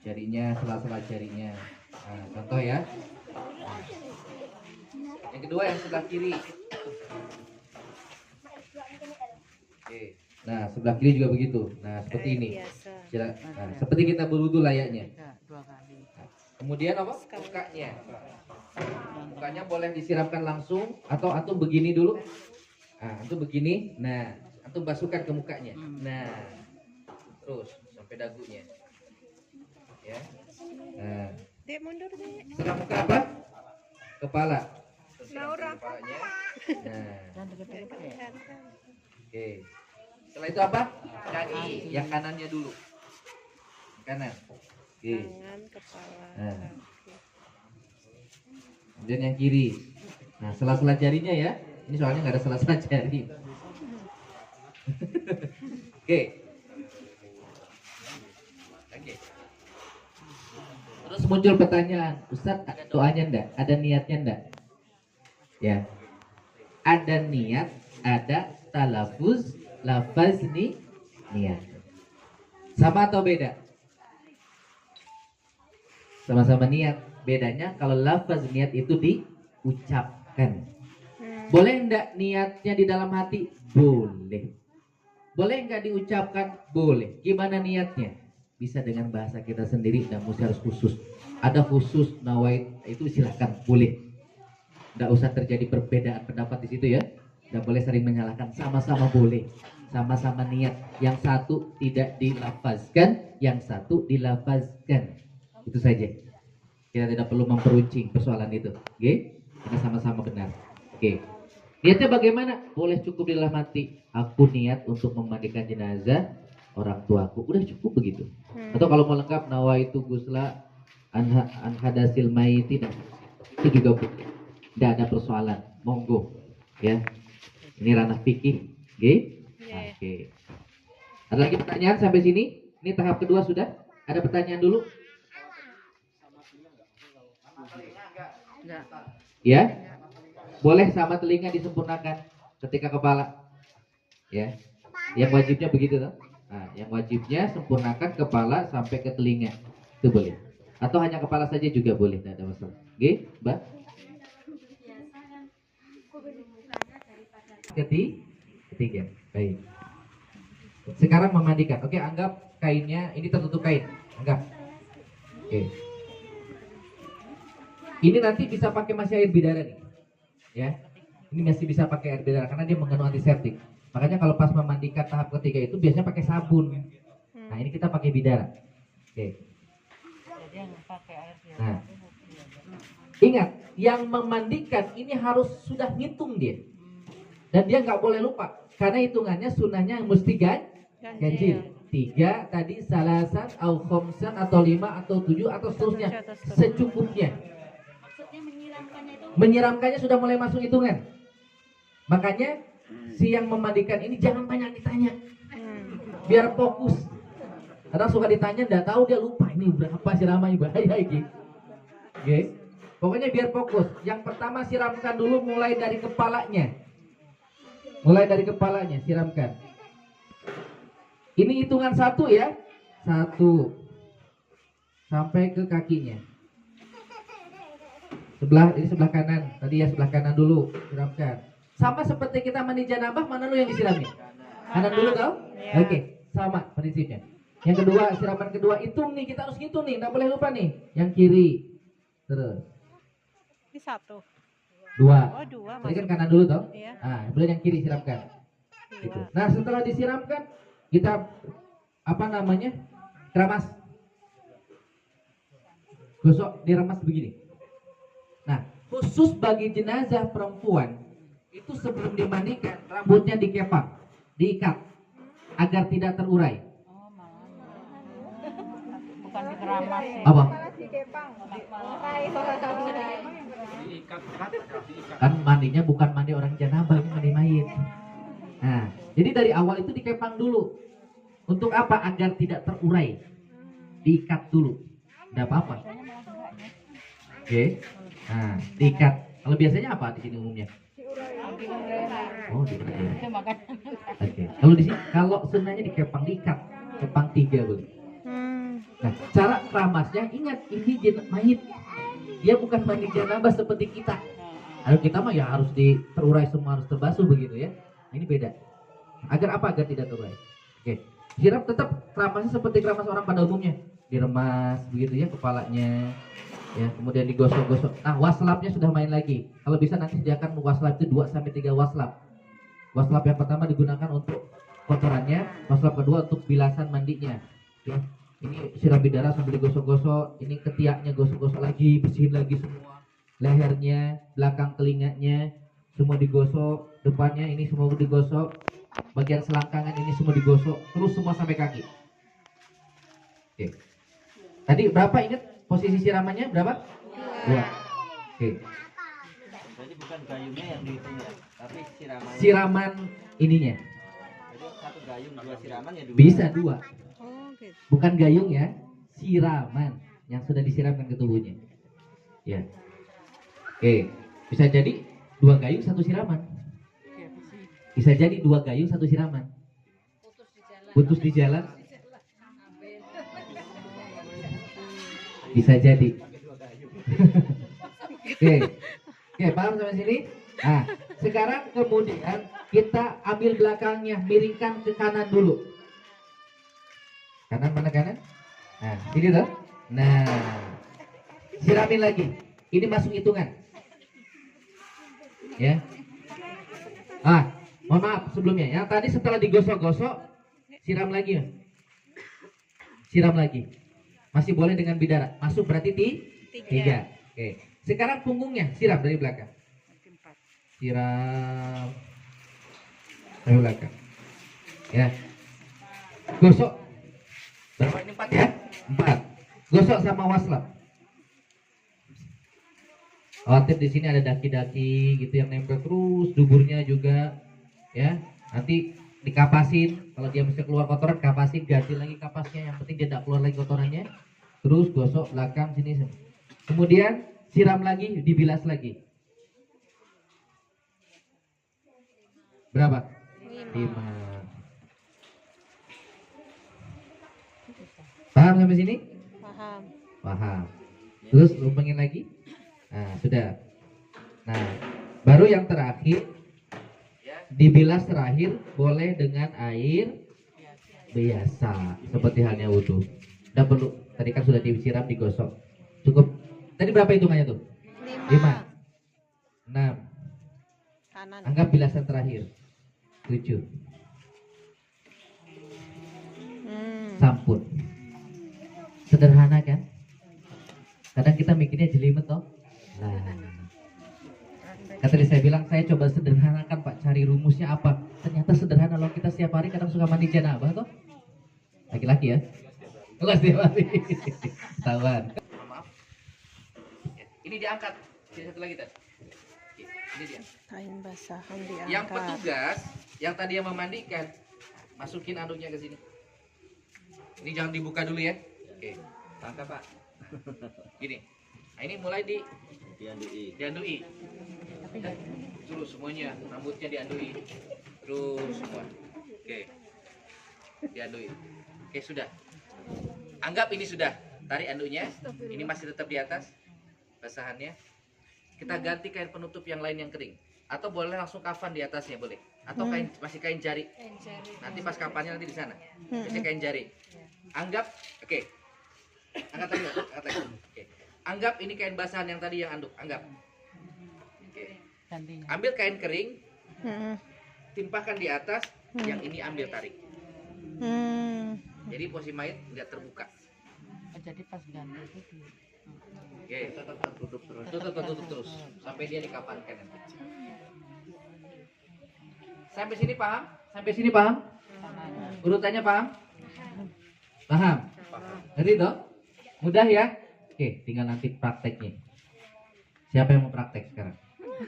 jarinya, sela-sela jarinya. Nah, contoh ya. Yang kedua yang sebelah kiri. Oke. Nah, sebelah kiri juga begitu. Nah, seperti ini. Nah, seperti kita berwudu layaknya. Nah, kemudian apa? Mukanya. Mukanya boleh disiramkan langsung atau antum begini dulu. Nah, antum begini. Nah, antum basuhkan ke mukanya. Nah, terus sampai dagunya. Ya. Nah, siram muka apa? Kepala. Siram kepalanya. Nah. Oke. Setelah itu apa? Kaki. Yang kanannya dulu. Kanan. Oke. Tangan, kepala. Nah. Kemudian yang kiri. Nah, sela-sela jarinya ya. Ini soalnya nggak ada sela-sela jari. Oke. Oke. Terus muncul pertanyaan, Ustadz ada doanya enggak? Ada niatnya enggak? Ya. Ada niat, ada talafuz, lafaz niat. Sama atau beda? Sama-sama niat. Bedanya kalau lafaz niat itu diucapkan. Boleh enggak niatnya di dalam hati? Boleh. Boleh enggak diucapkan? Boleh. Gimana niatnya? Bisa dengan bahasa kita sendiri dan mesti harus khusus. Ada khusus nawait itu silahkan, boleh. Enggak usah terjadi perbedaan pendapat di situ ya. Enggak boleh sering menyalahkan, sama-sama boleh. Sama-sama niat. Yang satu tidak dilafazkan, yang satu dilafazkan. Itu saja. Kita tidak perlu memperuncing persoalan itu. Oke? Karena sama-sama benar. Oke. Niatnya bagaimana? Boleh cukup di dalam hati. Aku niat untuk memandikan jenazah orang tuaku. Udah cukup begitu. Atau kalau mau lengkap nawaitu gusla an hadasil maiti, itu juga boleh. Tidak ada persoalan. Monggo. Ya. Ini ranah fikih. Oke? Oke. Ada lagi pertanyaan sampai sini? Ini tahap kedua sudah? Ada pertanyaan dulu? Ya. Boleh sama telinga disempurnakan ketika kepala. Ya. Yang wajibnya begitu toh. Nah, yang wajibnya sempurnakan kepala sampai ke telinga. Itu boleh. Atau hanya kepala saja juga boleh, tidak ada masalah. Oke, Mbak? Ketiga. Baik. Sekarang memandikan. Oke, anggap kainnya ini tertutup kain. Anggap. Oke. Ini nanti bisa pakai masih air bidara nih. Ya. Ini masih bisa pakai air bidara karena dia mengandung antiseptik. Makanya kalau pas memandikan tahap ketiga itu biasanya pakai sabun. Nah, ini kita pakai bidara. Oke. Nah, ingat, yang memandikan ini harus sudah ngitung dia. Dan dia nggak boleh lupa. Karena hitungannya sunahnya mesti ganjil. 3 tadi salasan, au khomsan, atau 5, atau 7, atau seterusnya. Secukupnya. Menyiramkannya sudah mulai masuk hitungan. Makanya si yang memandikan ini jangan banyak ditanya. Biar fokus. Kadang suka ditanya enggak tahu dia lupa ini berapa siramanya, bahaya iki. Oke. Pokoknya biar fokus. Yang pertama siramkan dulu mulai dari kepalanya. Mulai dari kepalanya siramkan. Ini hitungan 1 ya. 1 sampai ke kakinya. Ini sebelah kanan. Tadi ya sebelah kanan dulu siramkan. Sama seperti kita mandi janabah, mana dulu yang disirami? Kanan dulu tau? Ya. Oke, sama prinsipnya. Yang kedua, siraman kedua, hitung nih, kita harus hitung nih, nggak boleh lupa nih. Yang kiri, terus. Ini 1. 2. Oh 2. Tadi kan kanan dulu tau? Iya. Nah, kemudian yang kiri siramkan. Gitu. Nah, setelah disiramkan, kita keramas. Gosok, diremas begini. Nah, khusus bagi jenazah perempuan itu sebelum dimandikan rambutnya dikepang, diikat agar tidak terurai. Bukan dikeramas. Apa? Kan mandinya bukan mandi orang janabah, ini mandi mayit. Nah, jadi dari awal itu dikepang dulu. Untuk apa? Agar tidak terurai. Diikat dulu. Tidak apa-apa. Oke. Nah, diikat. Kalau biasanya apa di sini umumnya? Oh, diurai. Oke. Kalau di sini, kalau sunahnya dikepang, diikat. Kepang 3 boleh. Nah, cara keramasnya ingat ini mayit. Dia bukan mandi janabah seperti kita. Kalau kita mah ya harus terurai semua, harus terbasuh begitu ya. Ini beda. Agar apa? Agar tidak terurai. Oke. Siram tetap keramasnya seperti keramas orang pada umumnya. Diremas begitu ya kepalanya. Ya, kemudian digosok-gosok. Nah, waslapnya sudah main lagi. Kalau bisa nanti sediakan waslap itu 2 sampai 3 waslap. Waslap yang pertama digunakan untuk kotorannya, waslap kedua untuk bilasan mandinya. Ya. Ini siram bidara sambil digosok-gosok, ini ketiaknya gosok-gosok lagi, bersihin lagi semua. Lehernya, belakang telinganya semua digosok, depannya ini semua digosok, bagian selangkangan ini semua digosok, terus semua sampai kaki. Oke. Tadi berapa ingat posisi siramannya berapa? 2. Oke. Jadi bukan gayungnya yang dihitung ya, tapi siraman. Siraman ininya. Jadi satu gayung 2 siraman ya 2. Bisa 2. Oh, gitu. Bukan gayung ya, siraman yang sudah disiramkan ke tubuhnya. Ya. Oke, bisa jadi 2 gayung 1 siraman. Bisa jadi 2 gayung 1 siraman. Putus di jalan. Bisa jadi. Oke. Oke, paham sampai sini? Nah, sekarang kemudian kita ambil belakangnya, miringkan ke kanan dulu. Kanan mana kanan? Nah, ini tuh. Nah, siramin lagi. Ini masuk hitungan. Ya. Mohon maaf sebelumnya. Yang tadi setelah digosok-gosok, siram lagi. Siram lagi. Masih boleh dengan bidara. Masuk berarti 3. Oke. Sekarang punggungnya siram dari belakang. Siram dari belakang. Ya. Gosok. Berapa ini 4 ya? 4. Gosok sama waslap. Khawatir di sini ada daki-daki gitu yang nempel terus, duburnya juga, ya. Nanti dikapasin, kalau dia mesti keluar kotoran, kapasin, ganti lagi kapasnya. Yang penting dia tidak keluar lagi kotorannya. Terus gosok belakang sini. Kemudian siram lagi, dibilas lagi. Berapa? 5. Paham sampai sini? Paham. Paham. Terus lumpengin lagi. Nah, sudah. Nah, baru yang terakhir, dibilas terakhir boleh dengan air biasa, seperti halnya wudhu. Tidak perlu, tadi kan sudah disiram, digosok. Cukup. Tadi berapa hitungannya tuh? 5. 6. Kanan. Anggap bilasan terakhir. 7. Sampun. Sederhana kan? Kadang kita mikirnya jelimet toh. Nah, tadi saya bilang saya coba sederhanakan Pak, cari rumusnya apa. Ternyata sederhana loh, kita setiap hari kadang suka mandi janabah toh. Laki-laki ya? Enggak setiap hari. Ketahuan. Maaf. Ini diangkat. Ini satu lagi tadi. Ini dia. Kain basahan diangkat. Yang petugas yang tadi yang memandikan, masukin anduknya ke sini. Ini jangan dibuka dulu ya. Oke. Angkat Pak. Gini. Nah, ini mulai Diandui. diandui. Terus semuanya, rambutnya diandui. Terus semua. Oke. Diandui. Oke, sudah. Anggap ini sudah. Tarik anduknya. Ini masih tetap di atas basahannya. Kita ganti kain penutup yang lain yang kering. Atau boleh langsung kafan di atasnya, boleh. Atau masih kain jari. Nanti pas kafannya nanti di sana. Biasanya kain jari. Anggap, oke. Angkat lagi, angkat lagi. Oke. Anggap ini kain basahan yang tadi yang anduk, anggap. Oke. Ambil kain kering, timpahkan di atas, yang ini ambil tarik. Jadi posisi mayat tidak terbuka. Jadi pas ganti itu. Oke. Tutup terus sampai dia dikapankan nanti. Sampai sini paham? Sampai sini paham? Urutannya paham? Paham? Ngerti toh? Mudah ya? Oke, tinggal nanti prakteknya. Siapa yang mau praktek sekarang?